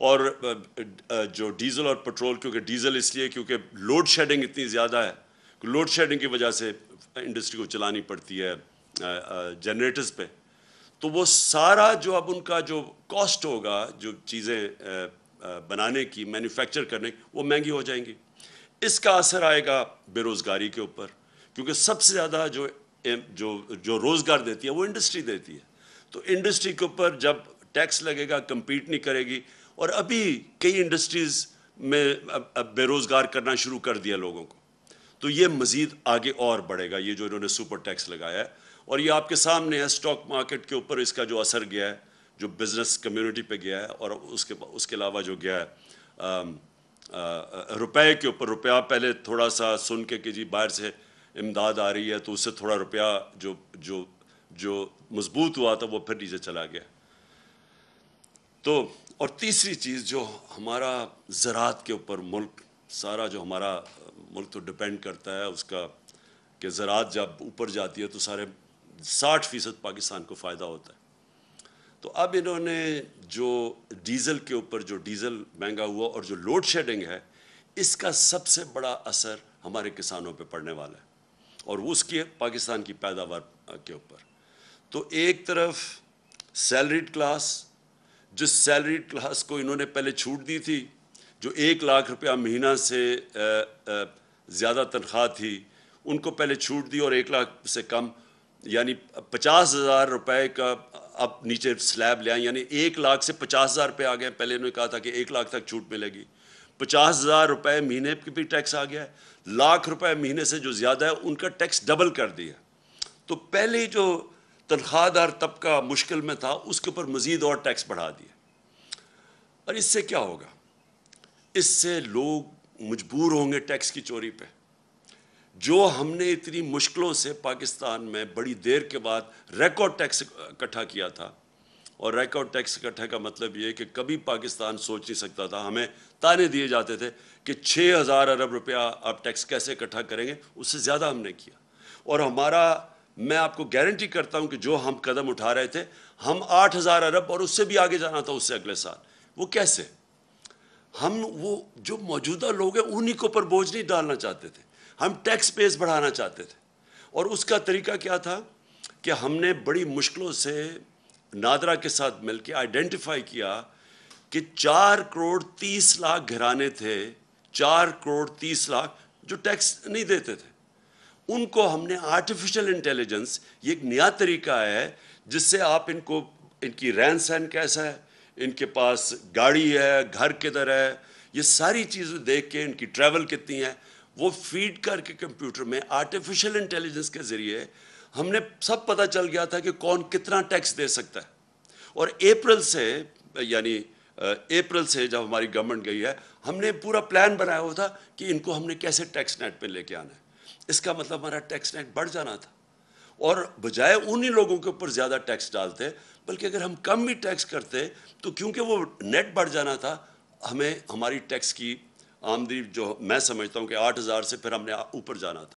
اور جو ڈیزل اور پٹرول، کیونکہ ڈیزل اس لیے کیونکہ لوڈ شیڈنگ اتنی زیادہ ہے، لوڈ شیڈنگ کی وجہ سے انڈسٹری کو چلانی پڑتی ہے جنریٹرز پہ، تو وہ سارا جو اب ان کا جو کاسٹ ہوگا جو چیزیں بنانے کی، مینوفیکچر کرنے کی، وہ مہنگی ہو جائیں گی۔ اس کا اثر آئے گا بے روزگاری کے اوپر، کیونکہ سب سے زیادہ جو روزگار دیتی ہے وہ انڈسٹری دیتی ہے، تو انڈسٹری کے اوپر جب ٹیکس لگے گا کمپیٹ نہیں کرے گی، اور ابھی کئی انڈسٹریز میں بے روزگار کرنا شروع کر دیا لوگوں کو، تو یہ مزید آگے اور بڑھے گا، یہ جو انہوں نے سپر ٹیکس لگایا ہے۔ اور یہ آپ کے سامنے ہے اسٹاک مارکیٹ کے اوپر اس کا جو اثر گیا ہے، جو بزنس کمیونٹی پہ گیا ہے، اور اس کے علاوہ جو گیا ہے روپے کے اوپر۔ روپیہ پہلے تھوڑا سا سن کے کہ جی باہر سے امداد آ رہی ہے تو اس سے تھوڑا روپیہ جو مضبوط ہوا تھا وہ پھر نیچے چلا گیا۔ تو اور تیسری چیز جو ہمارا زراعت کے اوپر ملک سارا، جو ہمارا ملک تو ڈپینڈ کرتا ہے اس کا، کہ زراعت جب اوپر جاتی ہے تو سارے 60% پاکستان کو فائدہ ہوتا ہے۔ تو اب انہوں نے جو ڈیزل کے اوپر، جو ڈیزل مہنگا ہوا اور جو لوڈ شیڈنگ ہے، اس کا سب سے بڑا اثر ہمارے کسانوں پہ پڑنے والا ہے، اور اس کی پاکستان کی پیداوار کے اوپر۔ تو ایک طرف سیلریڈ کلاس، جس سیلریڈ کلاس کو انہوں نے پہلے چھوٹ دی تھی، جو 1 لاکھ روپیہ مہینہ سے زیادہ تنخواہ تھی، ان کو پہلے چھوٹ دی، اور 1 لاکھ سے کم یعنی 50,000 روپے کا اب نیچے سلیب لے آئیں، یعنی 1 لاکھ سے 50,000 روپے آ گئے۔ پہلے انہوں نے کہا تھا کہ 1 لاکھ تک چھوٹ ملے گی، 50,000 روپے مہینے کی بھی ٹیکس آ گیا ہے، 1 لاکھ روپے مہینے سے جو زیادہ ہے ان کا ٹیکس ڈبل کر دیا۔ تو پہلے جو تنخواہ دار طبقہ مشکل میں تھا اس کے اوپر مزید اور ٹیکس بڑھا دیا، اور اس سے کیا ہوگا؟ اس سے لوگ مجبور ہوں گے ٹیکس کی چوری پہ۔ جو ہم نے اتنی مشکلوں سے پاکستان میں بڑی دیر کے بعد ریکارڈ ٹیکس اکٹھا کیا تھا، اور ریکارڈ ٹیکس اکٹھا کا مطلب یہ کہ کبھی پاکستان سوچ نہیں سکتا تھا، ہمیں تانے دیے جاتے تھے کہ 6,000 ارب روپیہ آپ ٹیکس کیسے اکٹھا کریں گے، اس سے زیادہ ہم نے کیا۔ اور میں آپ کو گارنٹی کرتا ہوں کہ جو ہم قدم اٹھا رہے تھے، ہم 8,000 ارب اور اس سے بھی آگے جانا تھا اس سے اگلے سال۔ وہ کیسے؟ ہم وہ جو موجودہ لوگ ہیں انہی کے اوپر بوجھ نہیں ڈالنا چاہتے تھے، ہم ٹیکس بیس بڑھانا چاہتے تھے۔ اور اس کا طریقہ کیا تھا کہ ہم نے بڑی مشکلوں سے نادرا کے ساتھ مل کے آئیڈینٹیفائی کیا کہ 4,30,00,000 گھرانے تھے، 4,30,00,000 جو ٹیکس نہیں دیتے تھے، ان کو ہم نے آرٹیفیشل انٹیلیجنس، یہ ایک نیا طریقہ ہے جس سے آپ ان کی رہن سہن کیسا ہے، ان کے پاس گاڑی ہے، گھر کدھر ہے، یہ ساری چیزیں دیکھ کے ان کی ٹریول کتنی ہے، وہ فیڈ کر کے کمپیوٹر میں آرٹیفیشل انٹیلیجنس کے ذریعے ہم نے سب پتہ چل گیا تھا کہ کون کتنا ٹیکس دے سکتا ہے۔ اور اپریل سے جب ہماری گورنمنٹ گئی ہے، ہم نے پورا پلان بنایا ہوا تھا کہ ان کو ہم نے کیسے ٹیکس نیٹ پہ لے کے آنا ہے۔ اس کا مطلب ہمارا ٹیکس نیٹ بڑھ جانا تھا، اور بجائے انہی لوگوں کے اوپر زیادہ ٹیکس ڈالتے، بلکہ اگر ہم کم بھی ٹیکس کرتے تو کیونکہ وہ نیٹ بڑھ جانا تھا، ہمیں ہماری ٹیکس کی آمدنی جو میں سمجھتا ہوں کہ 8,000 سے پھر ہم نے اوپر جانا تھا۔